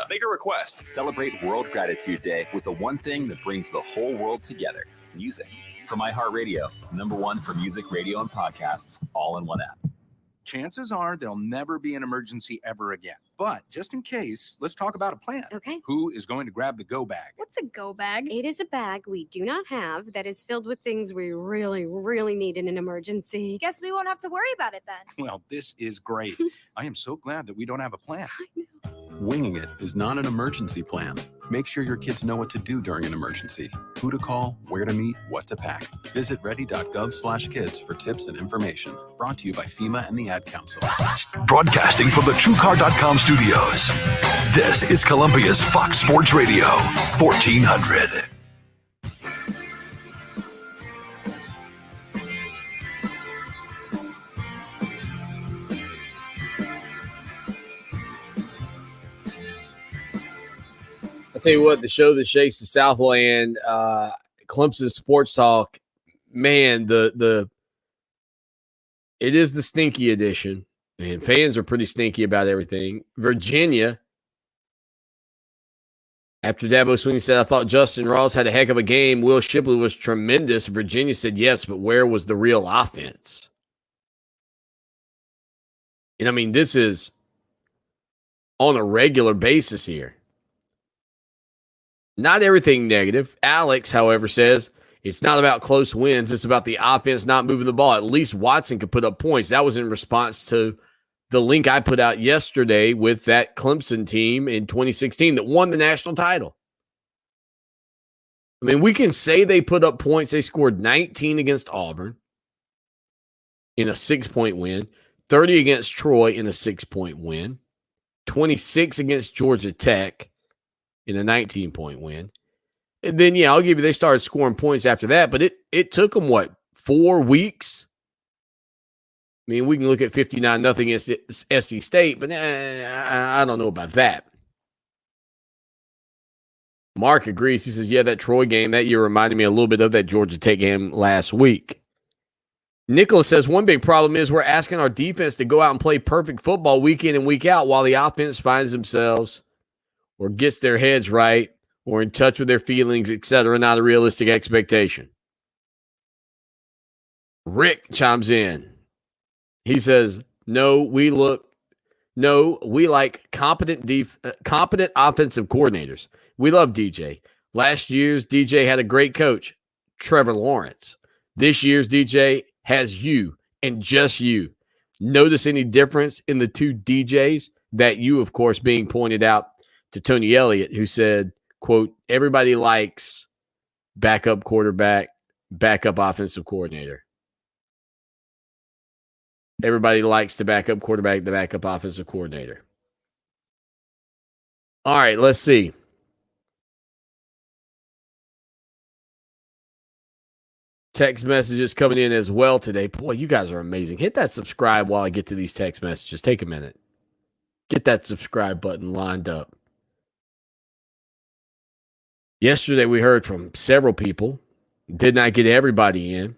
make a request. Celebrate World Gratitude Day with the one thing that brings the whole world together, music. From iHeartRadio, #1 for music, radio, and podcasts, all in one app. Chances are there'll never be an emergency ever again. But just in case, let's talk about a plan. Okay. Who is going to grab the go bag? What's a go bag? It is a bag we do not have that is filled with things we really, really need in an emergency. Guess we won't have to worry about it then. Well, this is great. I am so glad that we don't have a plan. Winging it is not an emergency plan. Make sure your kids know what to do during an emergency, who to call, where to meet, what to pack. Visit ready.gov/kids for tips and information. Brought to you by FEMA and the Ad Council. Broadcasting from the TrueCar.com studios. This is Columbia's Fox Sports Radio, 1400. Tell you what, the show that shakes the Southland, Clemson Sports Talk, man, it is the Stinky edition, and fans are pretty stinky about everything. Virginia, after Dabo Swinney said, I thought Justin Ross had a heck of a game. Will Shipley was tremendous. Virginia said yes, but where was the real offense? And I mean, this is on a regular basis here. Not everything negative. Alex, however, says it's not about close wins. It's about the offense not moving the ball. At least Watson could put up points. That was in response to the link I put out yesterday with that Clemson team in 2016 that won the national title. I mean, we can say they put up points. They scored 19 against Auburn in a 6-point win, 30 against Troy in a 6-point win, 26 against Georgia Tech in a 19-point win. And then, yeah, I'll give you, they started scoring points after that, but it took them, 4 weeks? I mean, we can look at 59-0 against SC State, but I don't know about that. Mark agrees. He says, yeah, that Troy game that year reminded me a little bit of that Georgia Tech game last week. Nicholas says, one big problem is we're asking our defense to go out and play perfect football week in and week out while the offense finds themselves or gets their heads right, or in touch with their feelings, etc. Not a realistic expectation. Rick chimes in. He says, no, we like competent offensive coordinators. We love DJ. Last year's DJ had a great coach, Trevor Lawrence. This year's DJ has you and just you. Notice any difference in the two DJs? That you, of course, being pointed out to Tony Elliott, who said, quote, everybody likes backup quarterback, backup offensive coordinator. Everybody likes the backup quarterback, the backup offensive coordinator. All right, let's see. Text messages coming in as well today. Boy, you guys are amazing. Hit that subscribe while I get to these text messages. Take a minute. Get that subscribe button lined up. Yesterday, we heard from several people. Did not get everybody in.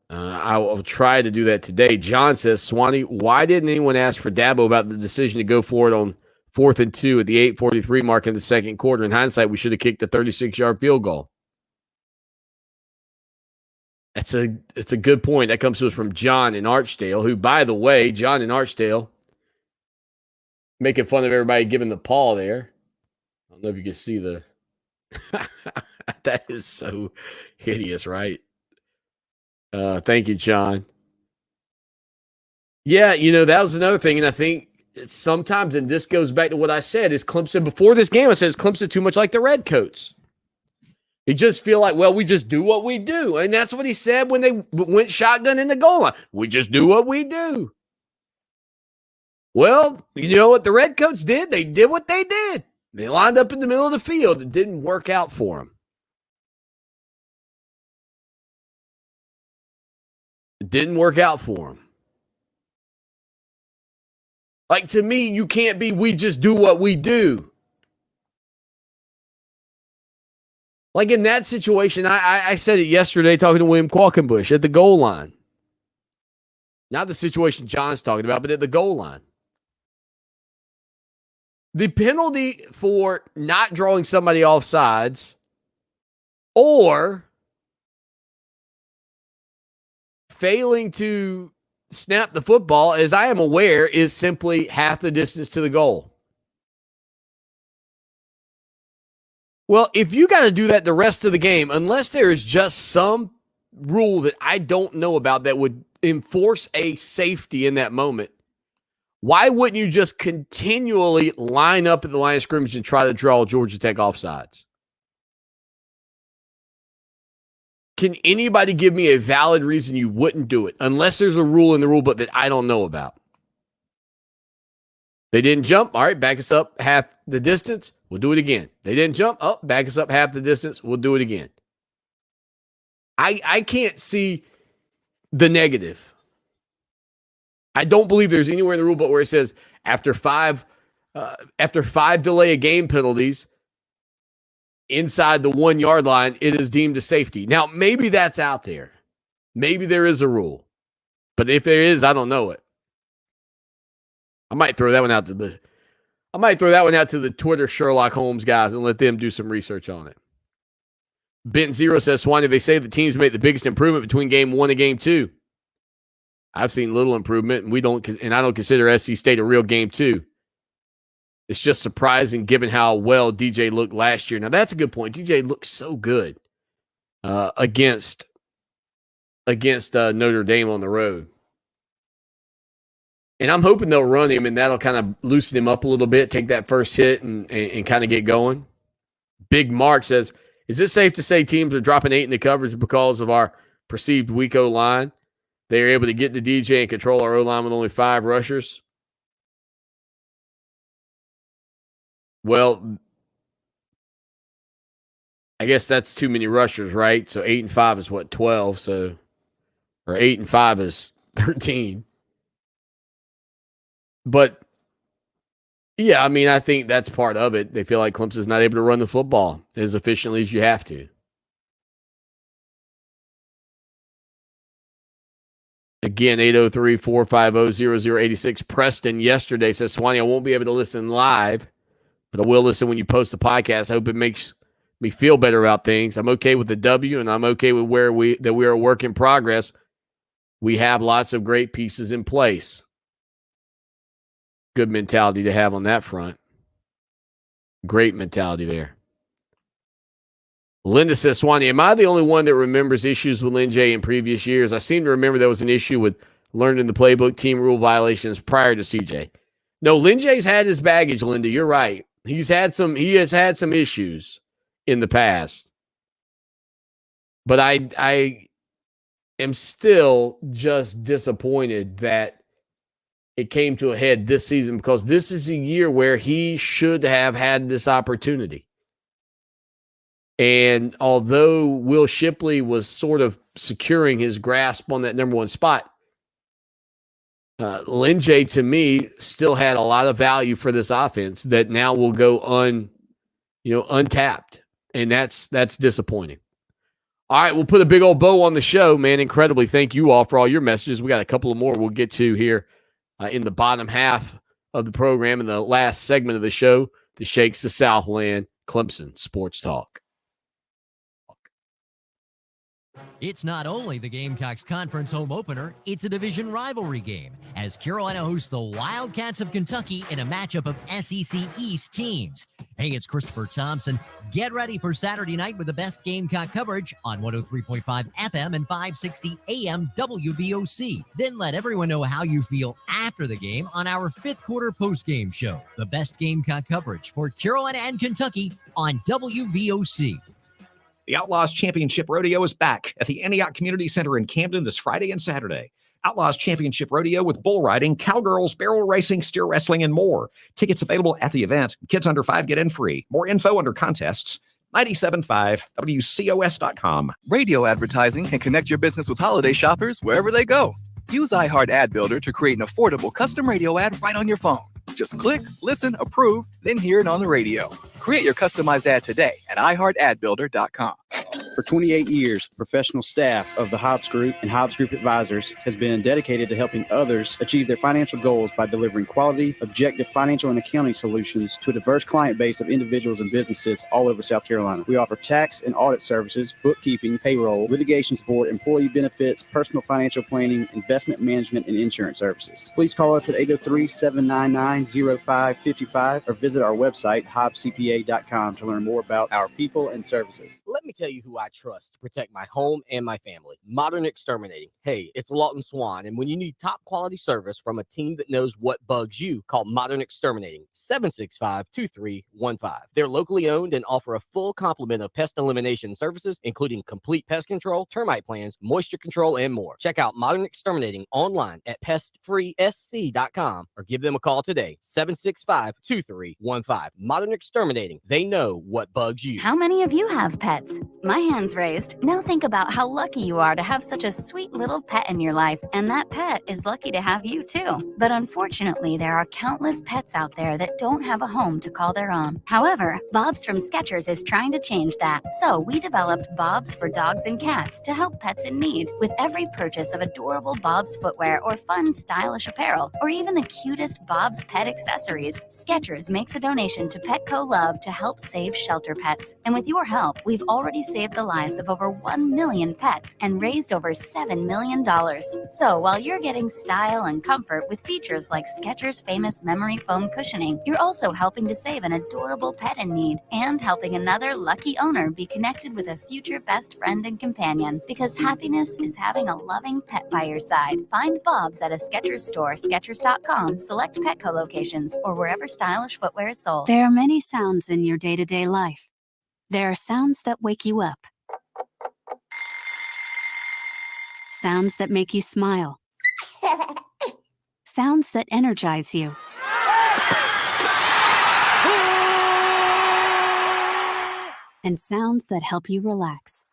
I will try to do that today. John says, Swanee, why didn't anyone ask for Dabo about the decision to go for it on 4th and 2 at the 8:43 mark in the second quarter? In hindsight, we should have kicked the 36-yard field goal. It's a good point. That comes to us from John in Archdale, who, by the way, John in Archdale, making fun of everybody giving the paw there. I don't know if you can see the... That is so hideous, right? Thank you, John. Yeah, that was another thing, and I think sometimes, and this goes back to what I said, is Clemson, before this game, I said, is Clemson too much like the Redcoats? You just feel like, well, we just do what we do. And that's what he said when they went shotgun in the goal line. We just do what we do. Well, you know what the Redcoats did? They did what they did. They lined up in the middle of the field. It didn't work out for them. It didn't work out for him. Like, to me, you can't be, we just do what we do. Like, in that situation, I said it yesterday talking to William Qualkenbush at the goal line. Not the situation John's talking about, but at the goal line. The penalty for not drawing somebody off sides or failing to snap the football, as I am aware, is simply half the distance to the goal. Well, if you got to do that the rest of the game, unless there is just some rule that I don't know about that would enforce a safety in that moment, why wouldn't you just continually line up at the line of scrimmage and try to draw Georgia Tech offsides? Can anybody give me a valid reason you wouldn't do it? Unless there's a rule in the rule book that I don't know about. They didn't jump. All right, back us up half the distance. We'll do it again. They didn't jump. Oh, back us up half the distance. We'll do it again. I can't see the negative. I don't believe there's anywhere in the rule book where it says after five delay of game penalties inside the 1 yard line, it is deemed a safety. Now, maybe that's out there. Maybe there is a rule. But if there is, I don't know it. I might throw that one out to the Twitter Sherlock Holmes guys and let them do some research on it. Benton Zero says, Swanee, they say the teams make the biggest improvement between game 1 and game 2. I've seen little improvement, and I don't consider SC State a real game 2. It's just surprising given how well DJ looked last year. Now, that's a good point. DJ looked so good against Notre Dame on the road. And I'm hoping they'll run him, and that'll kind of loosen him up a little bit, take that first hit, and kind of get going. Big Mark says, is it safe to say teams are dropping 8 in the coverage because of our perceived weak O-line? They are able to get the DJ and control our O-line with only 5 rushers? Well, I guess that's too many rushers, right? So 8 and 5 is what, 12? So, or 8 and 5 is 13. But, yeah, I mean, I think that's part of it. They feel like Clemson's not able to run the football as efficiently as you have to. Again, 803-450-0086. Preston yesterday says, Swanee, I won't be able to listen live, but I will listen when you post the podcast. I hope it makes me feel better about things. I'm okay with the W, and I'm okay with that we are a work in progress. We have lots of great pieces in place. Good mentality to have on that front. Great mentality there. Linda says, Swanee, am I the only one that remembers issues with Lynn J in previous years? I seem to remember there was an issue with learning the playbook, team rule violations prior to CJ. No, Lynn J's had his baggage, Linda. You're right. He has had some issues in the past. But I am still just disappointed that it came to a head this season, because this is a year where he should have had this opportunity. And although Will Shipley was sort of securing his grasp on that number 1 spot, Lynn J, to me, still had a lot of value for this offense that now will go untapped. And that's disappointing. All right, we'll put a big old bow on the show, man. Incredibly, thank you all for all your messages. We got a couple of more we'll get to here in the bottom half of the program, in the last segment of the show, the Shakes the Southland Clemson Sports Talk. It's not only the Gamecocks conference home opener, it's a division rivalry game as Carolina hosts the Wildcats of Kentucky in a matchup of SEC East teams. Hey, it's Christopher Thompson. Get ready for Saturday night with the best Gamecock coverage on 103.5 FM and 560 AM WVOC. Then let everyone know how you feel after the game on our 5th quarter postgame show. The best Gamecock coverage for Carolina and Kentucky on WVOC. The Outlaws Championship Rodeo is back at the Antioch Community Center in Camden this Friday and Saturday. Outlaws Championship Rodeo with bull riding, cowgirls, barrel racing, steer wrestling, and more. Tickets available at the event. Kids under 5 get in free. More info under contests 97.5 WCOS.com. Radio advertising can connect your business with holiday shoppers wherever they go. Use iHeart Ad Builder to create an affordable custom radio ad right on your phone. Just click, listen, approve, then hear it on the radio. Create your customized ad today at iHeartAdBuilder.com. For 28 years, the professional staff of the Hobbs Group and Hobbs Group Advisors has been dedicated to helping others achieve their financial goals by delivering quality, objective financial and accounting solutions to a diverse client base of individuals and businesses all over South Carolina. We offer tax and audit services, bookkeeping, payroll, litigation support, employee benefits, personal financial planning, investment management, and insurance services. Please call us at 803-799-0555 or visit our website, hobbscpa.com, to learn more about our people and services. Let me tell you who I trust to protect my home and my family. Modern Exterminating. Hey, it's Lawton Swan, and when you need top quality service from a team that knows what bugs you, call Modern Exterminating, 765-2315. They're locally owned and offer a full complement of pest elimination services, including complete pest control, termite plans, moisture control, and more. Check out Modern Exterminating online at pestfreesc.com or give them a call today, 765-2315. Modern Exterminating. They know what bugs you. How many of you have pets? My hand's raised. Now think about how lucky you are to have such a sweet little pet in your life, and that pet is lucky to have you too. But unfortunately, there are countless pets out there that don't have a home to call their own. However, Bob's from Skechers is trying to change that. So we developed Bob's for dogs and cats to help pets in need. With every purchase of adorable Bob's footwear or fun, stylish apparel, or even the cutest Bob's pet accessories, Skechers makes a donation to Petco Love to help save shelter pets. And with your help, we've already saved the lives of over 1 million pets and raised over $7 million. So while you're getting style and comfort with features like Skechers' famous memory foam cushioning, you're also helping to save an adorable pet in need and helping another lucky owner be connected with a future best friend and companion, because happiness is having a loving pet by your side. Find Bob's at a Skechers store, Skechers.com, select Petco locations, or wherever stylish footwear is sold. There are many sounds in your day-to-day life. There are sounds that wake you up. Sounds that make you smile. Sounds that energize you. And sounds that help you relax.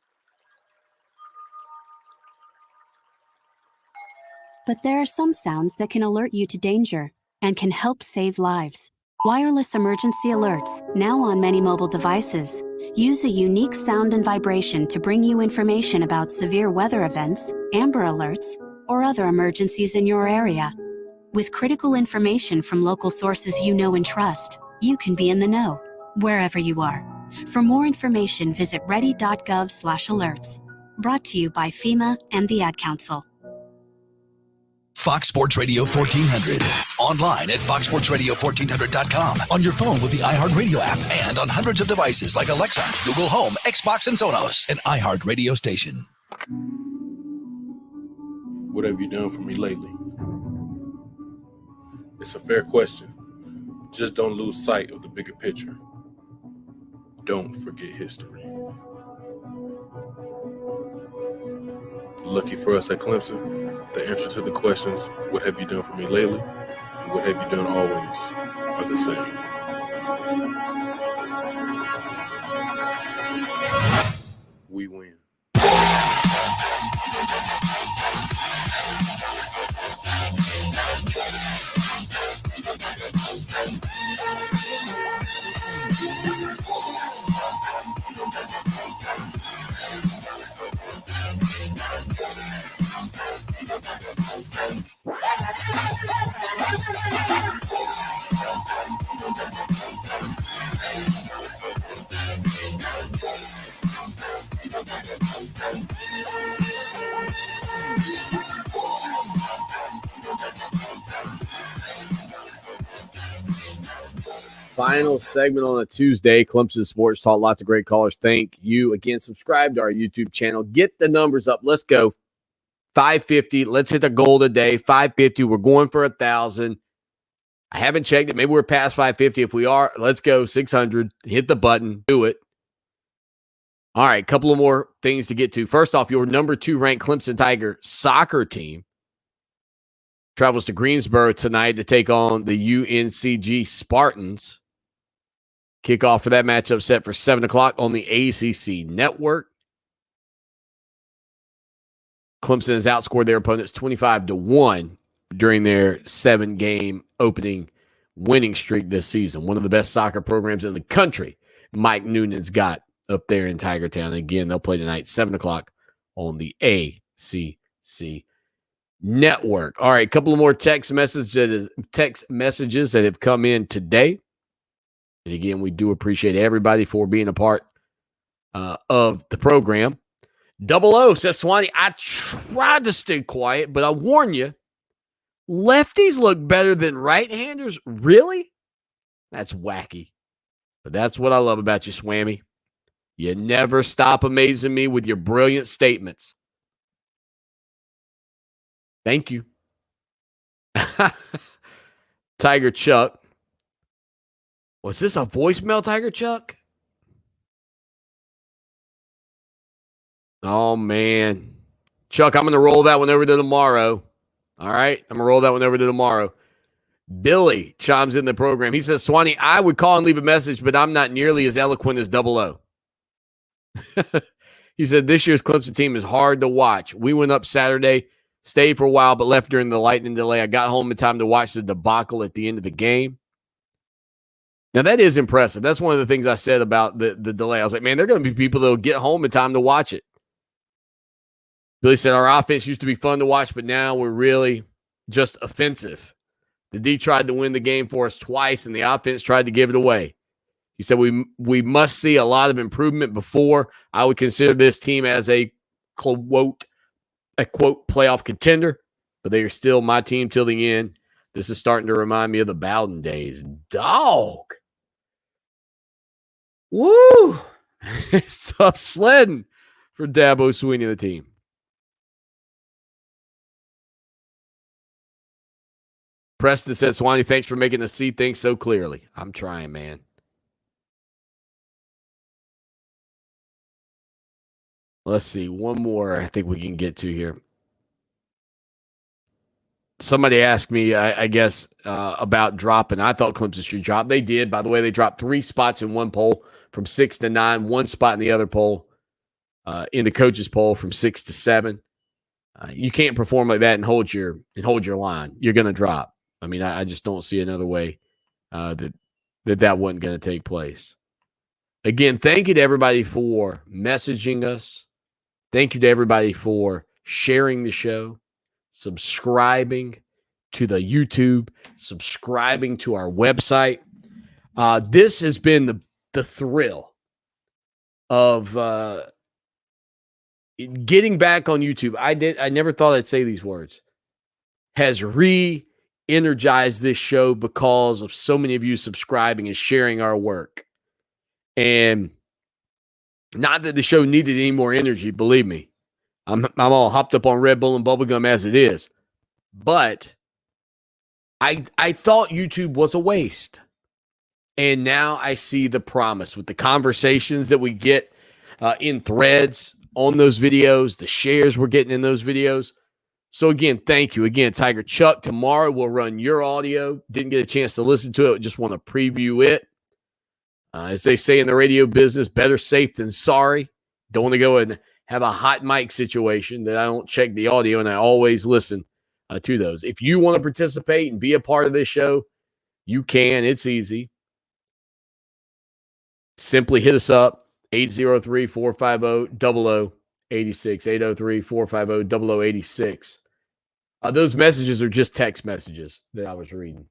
But there are some sounds that can alert you to danger and can help save lives. Wireless emergency alerts, now on many mobile devices, use a unique sound and vibration to bring you information about severe weather events, Amber Alerts, or other emergencies in your area. With critical information from local sources you know and trust, you can be in the know, wherever you are. For more information, visit ready.gov/alerts. Brought to you by FEMA and the Ad Council. Fox Sports Radio 1400. Online at foxsportsradio1400.com. On your phone with the iHeartRadio app and on hundreds of devices like Alexa, Google Home, Xbox, and Sonos. An iHeart radio station. What have you done for me lately? It's a fair question. Just don't lose sight of the bigger picture. Don't forget history. Lucky for us at Clemson, the answer to the questions, what have you done for me lately, and what have you done always, are the same. We win. Final segment on a Tuesday. Clemson Sports Talk. Lots of great callers. Thank you. Again, subscribe to our YouTube channel. Get the numbers up. Let's go. 550. Let's hit the goal today. 550. We're going for 1,000. I haven't checked it. Maybe we're past 550. If we are, let's go. 600. Hit the button. Do it. All right. A couple of more things to get to. First off, your number 2 ranked Clemson Tiger soccer team travels to Greensboro tonight to take on the UNCG Spartans. Kickoff for that matchup set for 7 o'clock on the ACC Network. Clemson has outscored their opponents 25-1 during their 7-game opening winning streak this season. One of the best soccer programs in the country, Mike Noonan's got up there in Tigertown. Again, they'll play tonight, 7 o'clock on the ACC Network. All right, a couple of more text messages that have come in today. And again, we do appreciate everybody for being a part of the program. Double O says, Swanee, I tried to stay quiet, but I warn you, lefties look better than right-handers? Really? That's wacky. But that's what I love about you, Swammy. You never stop amazing me with your brilliant statements. Thank you. Tiger Chuck. Was this a voicemail, Tiger Chuck? Oh, man. Chuck, I'm going to roll that one over to tomorrow. All right? I'm going to roll that one over to tomorrow. Billy chimes in the program. He says, Swanee, I would call and leave a message, but I'm not nearly as eloquent as Double O. He said, this year's Clemson team is hard to watch. We went up Saturday, stayed for a while, but left during the lightning delay. I got home in time to watch the debacle at the end of the game. Now, that is impressive. That's one of the things I said about the delay. I was like, man, there are going to be people that will get home in time to watch it. Billy said, our offense used to be fun to watch, but now we're really just offensive. The D tried to win the game for us twice, and the offense tried to give it away. He said, we must see a lot of improvement before I would consider this team as a quote playoff contender, but they are still my team till the end. This is starting to remind me of the Bowden days. Dog. Woo! It's tough sledding for Dabo Swinney and the team. Preston said, Swanee, thanks for making us see things so clearly. I'm trying, man. Let's see. One more I think we can get to here. Somebody asked me, I guess, about dropping. I thought Clemson should drop. They did. By the way, they dropped 3 spots in one poll from 6 to 9, 1 spot in the other poll, in the coaches poll from 6 to 7. You can't perform like that and hold your line. You're going to drop. I mean, I just don't see another way that wasn't going to take place. Again, thank you to everybody for messaging us. Thank you to everybody for sharing the show, subscribing to the YouTube, subscribing to our website. This has been the thrill of getting back on YouTube. I never thought I'd say these words. Has re-energized this show because of so many of you subscribing and sharing our work. And not that the show needed any more energy, believe me. I'm all hopped up on Red Bull and bubblegum as it is. But I thought YouTube was a waste. And now I see the promise with the conversations that we get in threads on those videos, the shares we're getting in those videos. So, again, thank you. Again, Tiger Chuck, tomorrow we'll run your audio. Didn't get a chance to listen to it. Just want to preview it. As they say in the radio business, better safe than sorry. Don't want to go and have a hot mic situation that I don't check the audio, and I always listen to those. If you want to participate and be a part of this show, you can. It's easy. Simply hit us up, 803-450-0086, 803-450-0086. Those messages are just text messages that I was reading.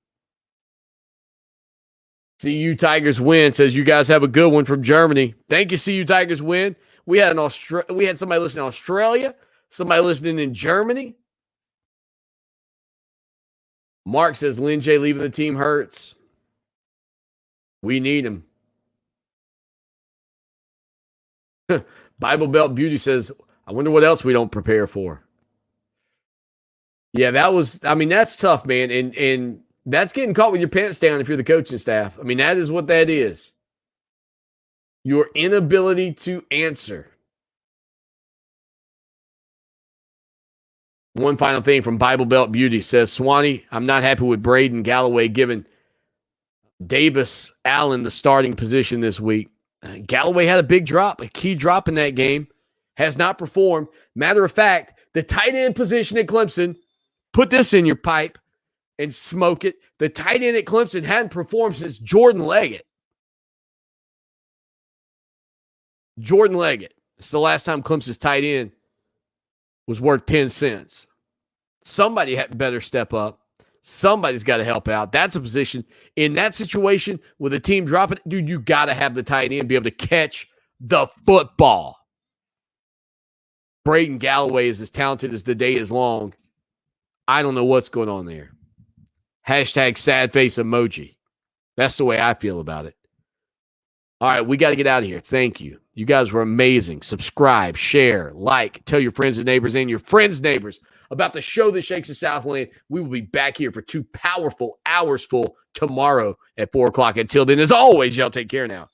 See You Tigers Win says, you guys have a good one from Germany. Thank you, See You Tigers Win. We had somebody listening in Australia, somebody listening in Germany. Mark says, Lynn J leaving the team hurts. We need him. Bible Belt Beauty says, I wonder what else we don't prepare for. Yeah, that's tough, man. And that's getting caught with your pants down if you're the coaching staff. I mean, that is what that is. Your inability to answer. One final thing from Bible Belt Beauty says, Swanee, I'm not happy with Braden Galloway giving Davis, Allen, the starting position this week. Galloway had a big drop, a key drop in that game. Has not performed. Matter of fact, the tight end position at Clemson, put this in your pipe and smoke it. The tight end at Clemson hadn't performed since Jordan Leggett. Jordan Leggett. It's the last time Clemson's tight end was worth 10 cents. Somebody had better step up. Somebody's got to help out. That's a position. In that situation with a team dropping, dude, you got to have the tight end be able to catch the football. Braden Galloway is as talented as the day is long. I don't know what's going on there. Hashtag sad face emoji. That's the way I feel about it. All right, we got to get out of here. Thank you. You guys were amazing. Subscribe, share, like, tell your friends and neighbors and your friends' neighbors about the show that shakes the Southland. We will be back here for 2 powerful hours full tomorrow at 4 o'clock. Until then, as always, y'all take care now.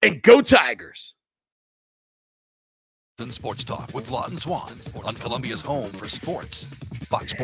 And go Tigers! Sports Talk with Lawton Swan on Columbia's home for sports. Fox Sports.